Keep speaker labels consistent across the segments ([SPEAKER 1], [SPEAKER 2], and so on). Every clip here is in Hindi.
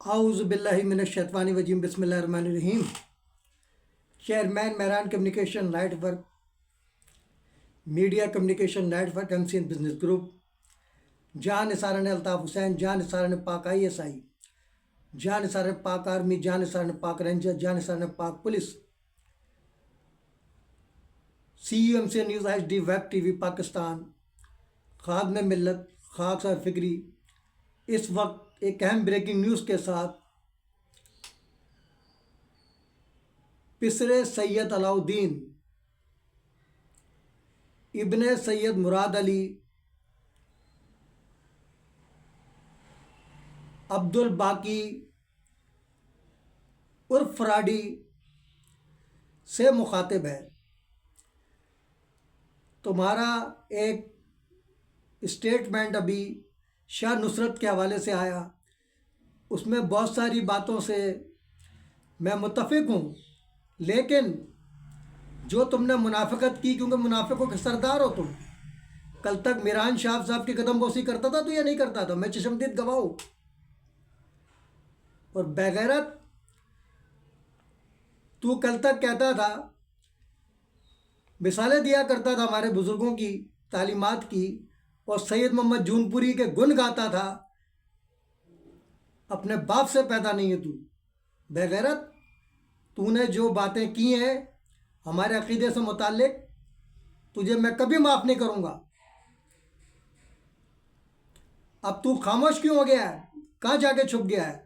[SPEAKER 1] आऊज़ु बिल्लाहि मिनश शैतानिर रजीम बिस्मिल्लाहिर रहमानिर रहीम। Chairman Mehran communication network, media communication network, MCN business group, जान निसारन अल्ताफ़ हुसैन, जान निसारन पाक ISI, जान निसारन पाक आर्मी, जान निसारन पाक रेंजर, जान निसारन Pak police, CEO MCN news HD web TV Pakistan, खादम मिल्लत खाक साहब फिक्री इस वक्त एक अहम ब्रेकिंग न्यूज़ के साथ पिसरे सैयद अलाउद्दीन इब्ने सैयद मुराद अली अब्दुल बाकी उर्फ फराडी से मुखातिब है। तुम्हारा एक स्टेटमेंट अभी शाह नुसरत के हवाले से आया, उसमें बहुत सारी बातों से मैं मुत्तफिक हूँ, लेकिन जो तुमने मुनाफिकत की, क्योंकि मुनाफिकों के सरदार हो तुम। कल तक मिरान शाह साहब की कदम बोसी करता था तो ये नहीं करता था, मैं चशमदीद गवाह हूँ। और बेगैरत तू कल तक कहता था, मिसालें दिया करता था हमारे बुज़ुर्गों की तालीमात की, और सैयद मोहम्मद जूनपुरी के गुण गाता था। अपने बाप से पैदा नहीं है तू बेगैरत। तूने जो बातें की हैं हमारे अकीदे से मुताल्लिक, तुझे मैं कभी माफ़ नहीं करूँगा। अब तू खामोश क्यों हो गया है? कहाँ जाके छुप गया है?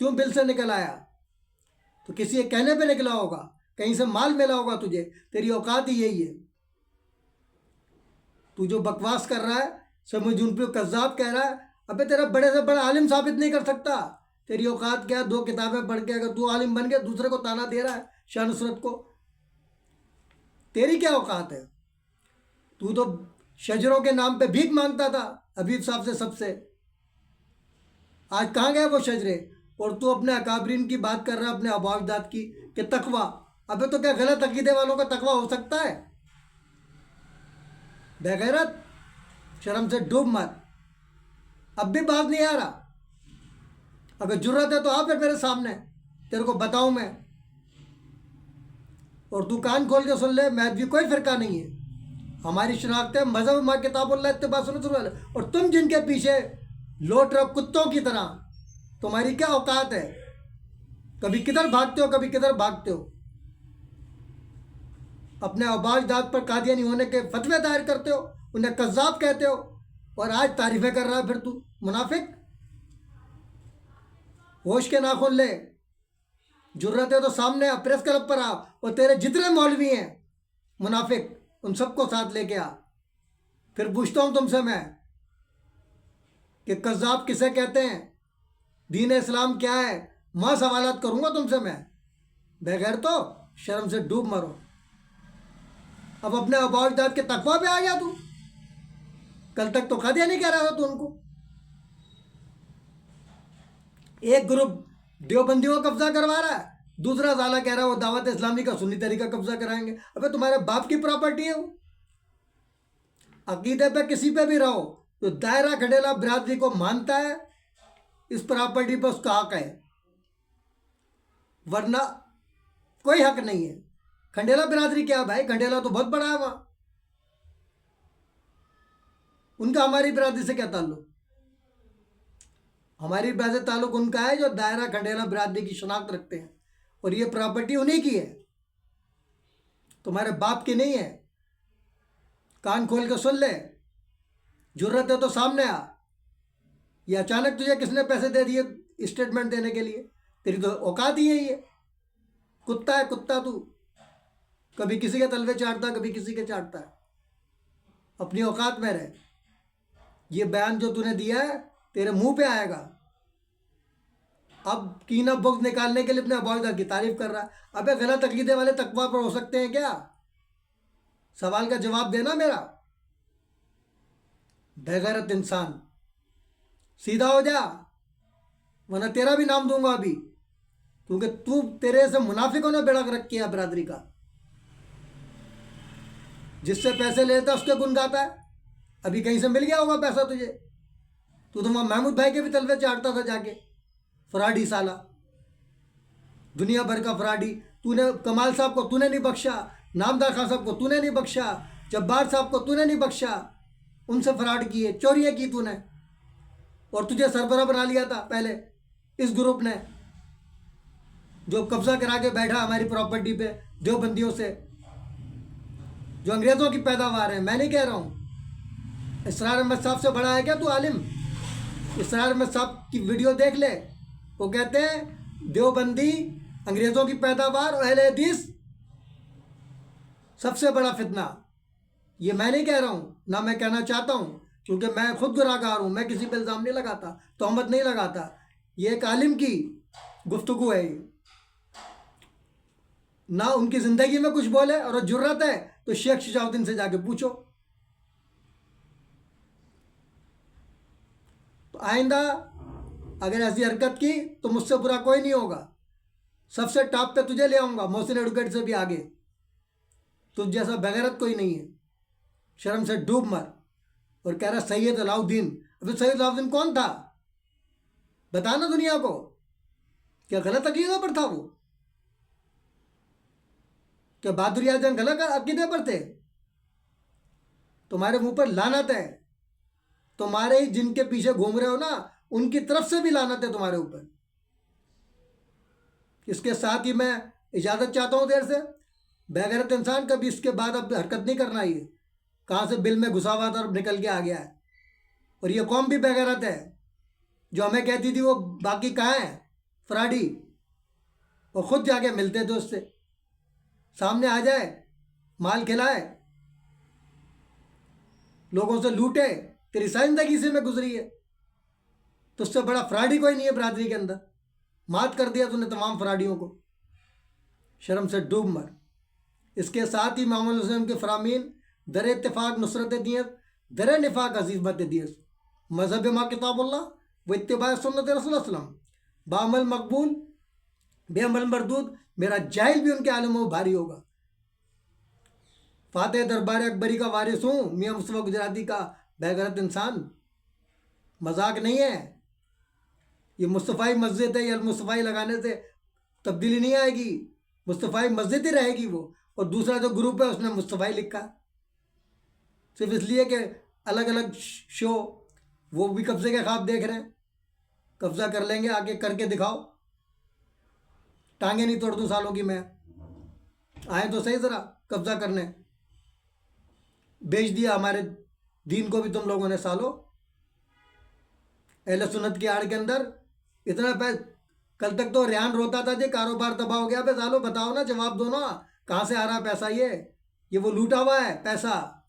[SPEAKER 1] क्यों बिल से निकल आया? तो किसी के कहने पे निकला होगा, कहीं से माल मिला होगा तुझे। तेरी औकात ही यही है। तू जो बकवास कर रहा है, सब मुझे उन पर कज़्ज़ाब कह रहा है। अबे तेरा बड़े से बड़ा आलिम साबित नहीं कर सकता। तेरी औकात क्या है? 2 किताबें पढ़ के अगर तू आलिम बन गया, दूसरे को ताना दे रहा है, शाह नुसरत को। तेरी क्या औकात है? तू तो शजरों के नाम पे भीख मांगता था हबीब साहब से, सबसे। आज कहाँ गए वो शजरे? और तू अपने अकाबरीन की बात कर रहा है, अपने आबा अजदाद की, कि तकवा। अबे तो क्या गलत अकीदे वालों का तकवा हो सकता है? बेगैरत, शर्म से डूब मत। अब भी बात नहीं आ रहा? अगर जुर्रत है तो आ फिर मेरे सामने, तेरे को बताऊं मैं। और तू कान खोल के सुन ले, महदवी कोई फ़िरका नहीं है। हमारी शनाख्त है मज़हब मा किताबुल्लाह इत्तिबा सुन्नत रसूल। और तुम जिनके पीछे लौट रहे कुत्तों की तरह, तुम्हारी क्या औकात है? कभी किधर भागते हो, कभी किधर भागते हो। अपने आबाज दाद पर कादियानी होने के फतवे दायर करते हो, उन्हें कज़्ज़ाब कहते हो, और आज तारीफ़ें कर रहा है फिर तू मुनाफिक। होश के नाखून ले। जुर्रत है तो सामने आ, प्रेस क्लब पर आ, और तेरे जितने मौलवी हैं मुनाफिक, उन सबको साथ लेके आ। फिर पूछता हूँ तुमसे मैं कि कज़्ज़ाब किसे कहते हैं, दीन इस्लाम क्या है। मां सवालात करूँगा तुमसे मैं। बगैर तो शर्म से डूब मरो। अब अपने आबाजदाद के तकवा पे आ गया तू। कल तक तो कादिया नहीं कह रहा था तू उनको। एक ग्रुप देवबंदियों को कब्जा करवा रहा है, दूसरा ज़ाला कह रहा है वो दावत इस्लामी का सुन्नी तरीका कब्जा कराएंगे। अबे तुम्हारे बाप की प्रॉपर्टी है वो। अकीदे पे किसी पे भी रहो, तो दायरा खडेला बिरादरी को मानता है, इस प्रॉपर्टी पर उसका हक है, वरना कोई हक नहीं है। खंडेला बिरादरी क्या भाई? खंडेला तो बहुत बड़ा है वहां। उनका हमारी बिरादरी से क्या ताल्लुक? हमारी बिरादरी से ताल्लुक उनका है जो दायरा खंडेला बिरादरी की शनाख्त रखते हैं, और ये प्रॉपर्टी उन्हीं की है, तुम्हारे बाप की नहीं है। कान खोल के सुन ले। जुर्रत है तो सामने आ। ये अचानक तुझे किसने पैसे दे दिए स्टेटमेंट देने के लिए? तेरी तो औकात ही यही है। कुत्ता है कुत्ता तू। कभी किसी के तलवे चाटता, कभी किसी के चाटता है। अपनी औकात में रहे। ये बयान जो तूने दिया है तेरे मुंह पे आएगा। अब कीना बुग़्ज़ निकालने के लिए अपने अबौदा की तारीफ कर रहा है। अबे गलत अकीदे वाले तकवा पर हो सकते हैं क्या? सवाल का जवाब देना मेरा। बेगैरत इंसान, सीधा हो जा, वरना तेरा भी नाम दूंगा अभी, क्योंकि तू, तेरे से मुनाफिकों ने बेड़ा रख किया बिरादरी का। जिससे पैसे लेता है उसके गुण गाता है। अभी कहीं से मिल गया होगा पैसा तुझे। तू तो वहाँ महमूद भाई के भी तलवे चाटता था जाके, फ्रॉडी साला, दुनिया भर का फ्रॉडी। तूने कमाल साहब को तूने नहीं बख्शा, नामदार खान साहब को तूने नहीं बख्शा, जब्बार साहब को तूने नहीं बख्शा, उनसे फ्रॉड किए, चोरियाँ की तूने, और तुझे सरबराह बना लिया था पहले इस ग्रुप ने जो कब्जा करा के बैठा हमारी प्रॉपर्टी पे देवबंदियों से, जो अंग्रेज़ों की पैदावार है। मैं नहीं कह रहा हूँ। इसरार अहमद साहब से बड़ा है क्या तू आलिम? इसरार अहमद साहब की वीडियो देख ले, वो कहते हैं देवबंदी अंग्रेज़ों की पैदावार और अहले हदीस सबसे बड़ा फितना। ये मैं नहीं कह रहा हूँ, ना मैं कहना चाहता हूँ, क्योंकि मैं खुद गुनाहगार हूँ। मैं किसी पे इल्ज़ाम नहीं लगाता, तोहमत नहीं लगाता। ये एक आलिम की गुफ्तगू है ये। ना उनकी ज़िंदगी में कुछ बोले, और जुर्रत है तो शेख शिजाउद्दीन से जाके पूछो। तो आइंदा अगर ऐसी हरकत की तो मुझसे बुरा कोई नहीं होगा। सबसे टॉप पे तुझे ले आऊँगा, मोहसिन एडवोकेट से भी आगे। तुझ जैसा बेगैरत कोई नहीं है। शर्म से डूब मर। और कह रहा सैयद अलाउद्दीन। अबे सैयद अलाउद्दीन कौन था? बताना दुनिया को। क्या गलत अकीदे पर था वो? क्या बहादुर आजम गलत अकीदे पर थे? तुम्हारे मुंह पर लानत है। तुम्हारे जिनके पीछे घूम रहे हो ना, उनकी तरफ से भी लानत है तुम्हारे ऊपर। इसके साथ ही मैं इजाज़त चाहता हूँ देर से। बेगैरत इंसान कभी इसके बाद अब हरकत नहीं करना। ये कहाँ से बिल में घुसा हुआ था और निकल के आ गया है। और ये कौम भी बेगैरत है, जो हमें कहती थी वो बाकी कहाँ है फ्रॉडी। और ख़ुद जाके मिलते थे उससे, सामने आ जाए, माल खिलाए, लोगों से लूटे। तेरी सारी जिंदगी से में गुजरी है, तो उससे बड़ा फ्रॉडी कोई नहीं है बरादरी के अंदर। मात कर दिया तूने तमाम फ्रॉडियों को। शर्म से डूब मर। इसके साथ ही मोहम्मद हुसैन के फरामीन दर इत्तेफाक नुसरत दियत, दर निफाक अजीज़मत दियत, मजहब मा किताबुल्लाह व इत्तिबा सुन्नत रसूल सल्लम, बामल मकबूल बेअमल मरदूद। मेरा जाहिल भी उनके आलम में भारी होगा। फातेह दरबार अकबरी का वारिस हूँ, मियाँ मुस्तफ़ा गुजराती का बेगैरत इंसान। मजाक नहीं है ये। मुस्तफ़ाई मस्जिद है, या मुस्तफ़ाई लगाने से तब्दीली नहीं आएगी। मुस्तफ़ाई मस्जिद ही रहेगी वो। और दूसरा जो ग्रुप है उसने मुस्तफ़ाई लिखा, सिर्फ इसलिए कि अलग अलग शो, वो भी कब्ज़े के ख्वाब देख रहे हैं। कब्ज़ा कर लेंगे, आके करके दिखाओ। टांगे नहीं तोड़ दूँ सालों की मैं। आए तो सही ज़रा कब्ज़ा करने। बेच दिया हमारे दीन को भी तुम लोगों ने सालों। अहले सुन्नत की आड़ के अंदर इतना कल तक तो रेहान रोता था जी कारोबार तबाह हो गया। बे सालों बताओ ना, जवाब दो ना, कहाँ से आ रहा पैसा? ये वो लूटा हुआ है पैसा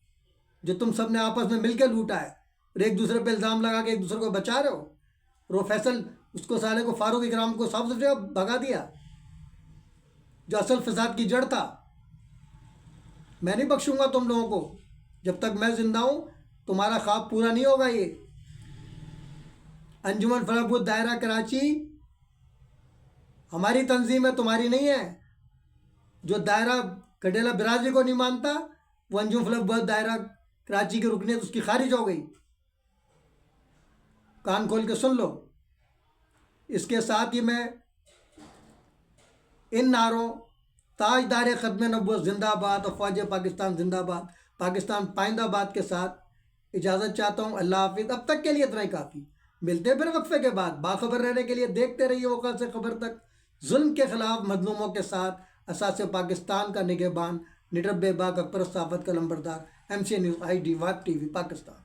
[SPEAKER 1] जो तुम सब ने आपस में मिलकर लूटा है, और एक दूसरे पे इल्ज़ाम लगा के एक दूसरे को बचा रहे हो। और वो फैसल उसको साले को फारूक इकराम को साफ सुथरा भगा दिया, जो असल फसाद की जड़ था। मैं नहीं बख्शूंगा तुम लोगों को। जब तक मैं जिंदा हूँ तुम्हारा ख्वाब पूरा नहीं होगा। ये अंजुमन फलाह दायरा कराची हमारी तंजीम है, तुम्हारी नहीं है। जो दायरा कडेला बिरादरी को नहीं मानता, वो अंजुमन फलाह दायरा कराची की रुकनीत उसकी खारिज हो गई। कान खोल के सुन लो। इसके साथ ही मैं इन नारों ताजदार ख़त्म नबूवत जिंदाबाद और फ़ौज पाकिस्तान जिंदाबाद, पाकिस्तान पाइंदाबाद के साथ इजाज़त चाहता हूँ। अल्लाह हाफिज़। अब तक के लिए इतना ही काफ़ी। मिलते हैं फिर वक्फे के बाद। बाखबर रहने के लिए देखते रहिए वक़्त से खबर तक। जुल्म के ख़िलाफ़ मजलूमों के साथ असास पाकिस्तान का निगहबान, निडर बेबाक अकबर साफत का लंबरदार, MC न्यूज़ ID वाद TV पाकिस्तान।